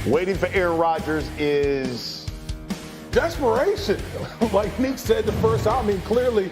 Waiting for Aaron Rodgers is desperation. Like Nick said the first out, I mean, clearly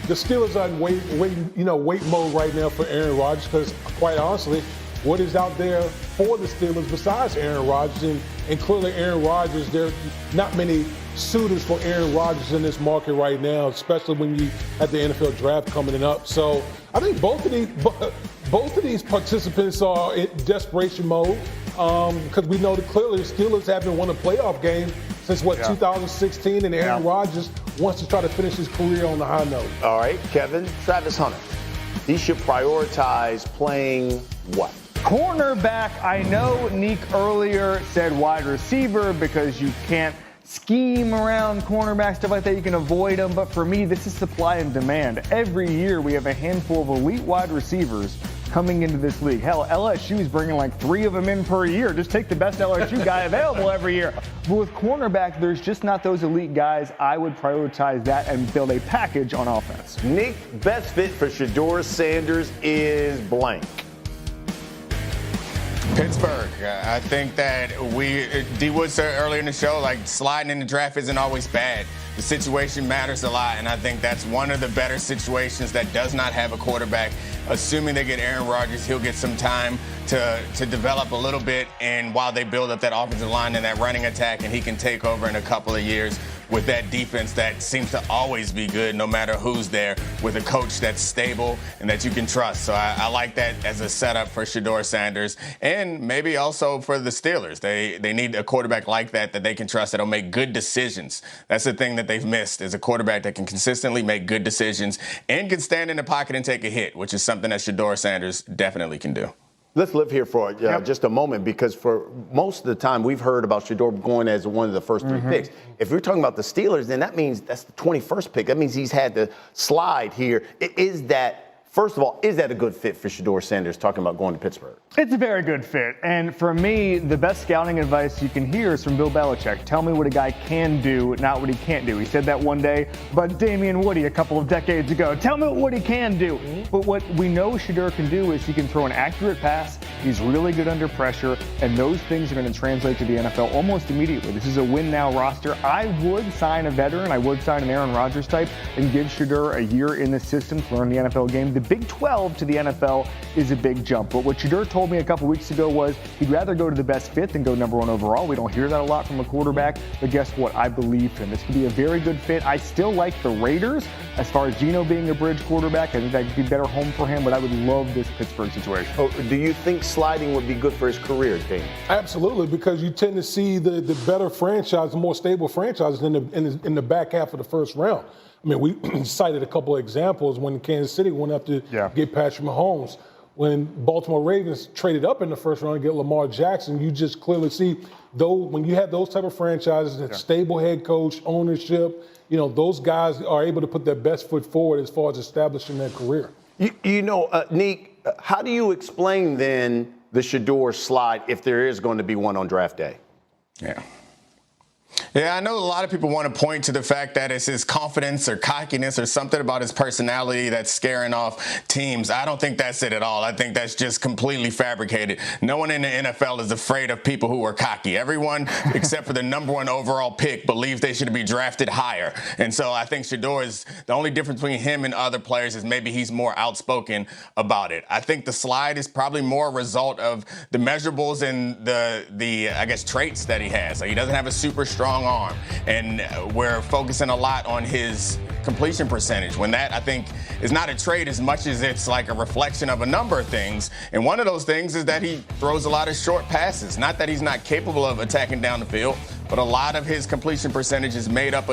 the Steelers are in wait mode right now for Aaron Rodgers because, quite honestly, what is out there for the Steelers besides Aaron Rodgers? And clearly Aaron Rodgers, there are not many suitors for Aaron Rodgers in this market right now, especially when you have the NFL draft coming up. So I think both of these participants are in desperation mode because we know that clearly the Steelers haven't won a playoff game since 2016, and Aaron Rodgers wants to try to finish his career on the high note. All right, Kevin, Travis Hunter. He should prioritize playing what? Cornerback. I know Neek earlier said wide receiver because you can't scheme around cornerback, stuff like that. You can avoid them. But for me, this is supply and demand. Every year we have a handful of elite wide receivers coming into this league. Hell, LSU is bringing like 3 of them in per year. Just take the best LSU guy available every year. But with cornerback, there's just not those elite guys. I would prioritize that and build a package on offense. Nick, best fit for Shedeur Sanders is blank. Pittsburgh. I think that D. Wood said earlier in the show, like sliding in the draft isn't always bad. The situation matters a lot, and I think that's one of the better situations that does not have a quarterback. Assuming they get Aaron Rodgers, he'll get some time to develop a little bit, and while they build up that offensive line and that running attack, and he can take over in a couple of years with that defense that seems to always be good no matter who's there, with a coach that's stable and that you can trust. So I like that as a setup for Shedeur Sanders, and maybe also for the Steelers. They need a quarterback like that they can trust, that'll make good decisions. That's the thing that they've missed, is a quarterback that can consistently make good decisions and can stand in the pocket and take a hit, which is something that Shedeur Sanders definitely can do. Let's live here for just a moment, because for most of the time we've heard about Shedeur going as one of the first 3 picks. If we're talking about the Steelers, then that means that's the 21st pick. That means he's had to slide here. First of all, is that a good fit for Shedeur Sanders, talking about going to Pittsburgh? It's a very good fit. And for me, the best scouting advice you can hear is from Bill Belichick. Tell me what a guy can do, not what he can't do. He said that one day about Damian Woody a couple of decades ago. Tell me what he can do. But what we know Shedeur can do is he can throw an accurate pass. He's really good under pressure. And those things are going to translate to the NFL almost immediately. This is a win-now roster. I would sign a veteran. I would sign an Aaron Rodgers type and give Shedeur a year in the system to learn the NFL game. The Big 12 to the NFL is a big jump. But what Shedeur told me a couple weeks ago was he'd rather go to the best fit than go number 1 overall. We don't hear that a lot from a quarterback, but guess what? I believe him. This could be a very good fit. I still like the Raiders as far as Geno being a bridge quarterback. I think that could be a better home for him, but I would love this Pittsburgh situation. Oh, do you think sliding would be good for his career, Dave? Absolutely, because you tend to see the better franchise, the more stable franchises in the back half of the first round. I mean, we cited a couple of examples when Kansas City went up to get Patrick Mahomes. When Baltimore Ravens traded up in the first round to get Lamar Jackson, you just clearly see, though, when you have those type of franchises, that stable head coach, ownership, those guys are able to put their best foot forward as far as establishing their career. Nick, how do you explain then the Shedeur slide if there is going to be one on draft day? Yeah, I know a lot of people want to point to the fact that it's his confidence or cockiness or something about his personality that's scaring off teams. I don't think that's it at all. I think that's just completely fabricated. No one in the NFL is afraid of people who are cocky. Everyone, except for the number 1 overall pick, believes they should be drafted higher. And so I think Shedeur is the only difference between him and other players is maybe he's more outspoken about it. I think the slide is probably more a result of the measurables and the I guess, traits that he has. Like, he doesn't have a super strong arm, and we're focusing a lot on his completion percentage, when that, I think, is not a trait as much as it's like a reflection of a number of things. And one of those things is that he throws a lot of short passes. Not that he's not capable of attacking down the field, but a lot of his completion percentage is made up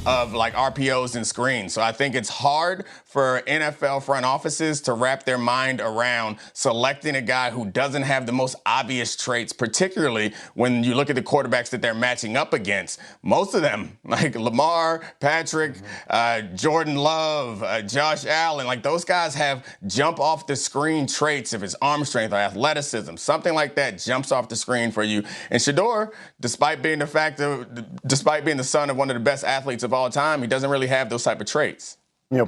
of like RPOs and screens. So I think it's hard for NFL front offices to wrap their mind around selecting a guy who doesn't have the most obvious traits, particularly when you look at the quarterbacks that they're matching up against. Most of them, like Lamar, Patrick, Jordan Love, Josh Allen, like those guys have jump off the screen traits of his arm strength or athleticism. Something like that jumps off the screen for you. And Shedeur, despite being the son of one of the best athletes of all time, he doesn't really have those type of traits.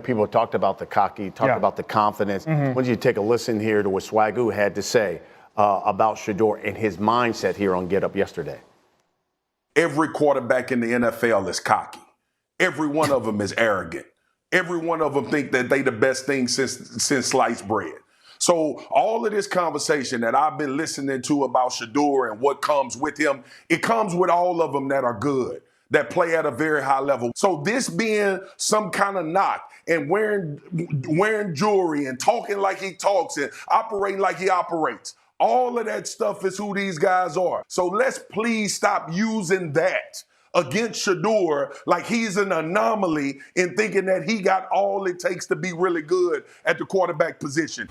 People talked about the cocky, talked about the confidence. When you take a listen here to what Swagoo had to say about Shedeur and his mindset here on Get Up yesterday. Every quarterback in the NFL is cocky. Every one of them is arrogant. Every one of them think that they the best thing since sliced bread. So all of this conversation that I've been listening to about Shedeur and what comes with him, it comes with all of them that are good, that play at a very high level. So this being some kind of knock and wearing jewelry and talking like he talks and operating like he operates, all of that stuff is who these guys are. So let's please stop using that against Shedeur like he's an anomaly in thinking that he got all it takes to be really good at the quarterback position.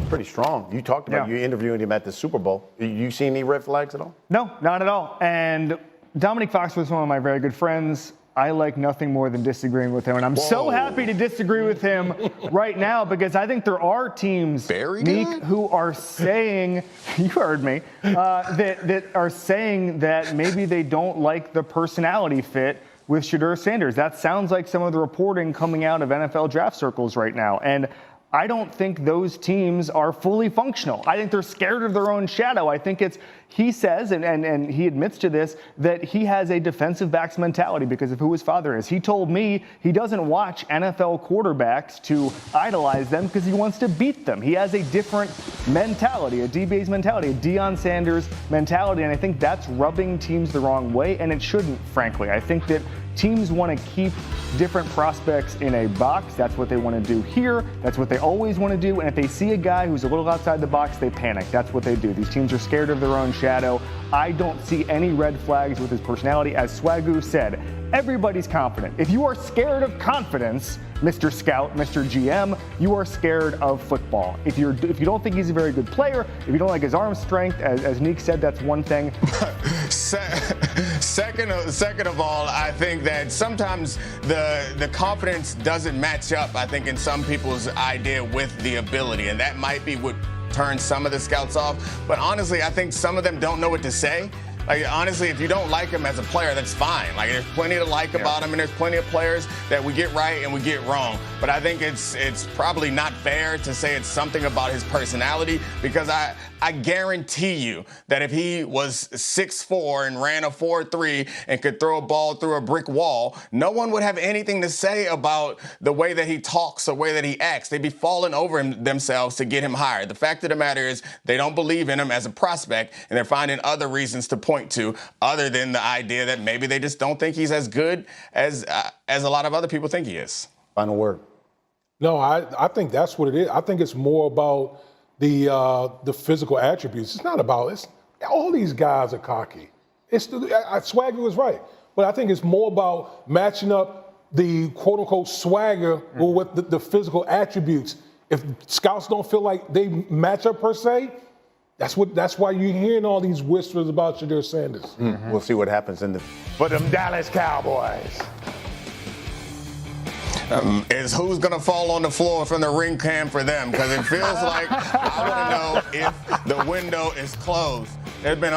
Pretty strong. You talked about you interviewing him at the Super Bowl. You seen any red flags at all? No, not at all. And Dominique Fox was one of my very good friends. I like nothing more than disagreeing with him. And I'm so happy to disagree with him right now because I think there are teams, Meek, who are saying, you heard me, that are saying that maybe they don't like the personality fit with Shedeur Sanders. That sounds like some of the reporting coming out of NFL draft circles right now. And I don't think those teams are fully functional. I think they're scared of their own shadow. I think he says, and he admits to this, that he has a defensive backs mentality because of who his father is. He told me he doesn't watch NFL quarterbacks to idolize them because he wants to beat them. He has a different mentality, a DBA's mentality, a Deion Sanders mentality, and I think that's rubbing teams the wrong way, and it shouldn't, frankly. I think that teams want to keep different prospects in a box. That's what they want to do here. That's what they always want to do. And if they see a guy who's a little outside the box, they panic. That's what they do. These teams are scared of their own shadow. I don't see any red flags with his personality. As Swagoo said, everybody's confident. If you are scared of confidence, Mr. Scout, Mr. GM, you are scared of football. If you don't think he's a very good player, if you don't like his arm strength, as Neek said, that's one thing. Second of all, I think that sometimes the confidence doesn't match up, I think, in some people's idea with the ability, and that might be what turns some of the scouts off. But honestly, I think some of them don't know what to say. Like, honestly, if you don't like him as a player, that's fine. Like, there's plenty to like about him, and there's plenty of players that we get right and we get wrong. But I think it's probably not fair to say it's something about his personality, because I guarantee you that if he was 6'4" and ran a 4.3 and could throw a ball through a brick wall, no one would have anything to say about the way that he talks, the way that he acts. They'd be falling over themselves to get him hired. The fact of the matter is they don't believe in him as a prospect, and they're finding other reasons to point to other than the idea that maybe they just don't think he's as good as a lot of other people think he is. Final word. No, I think that's what it is. I think it's more about the physical attributes. It's not about all these guys are cocky. Swagger was right, but I think it's more about matching up the quote unquote swagger with the physical attributes. If scouts don't feel like they match up per se, that's why you're hearing all these whispers about Shedeur Sanders. We'll see what happens for them Dallas Cowboys. Is who's going to fall on the floor from the ring cam for them, because it feels like I want to know if the window is closed. There's been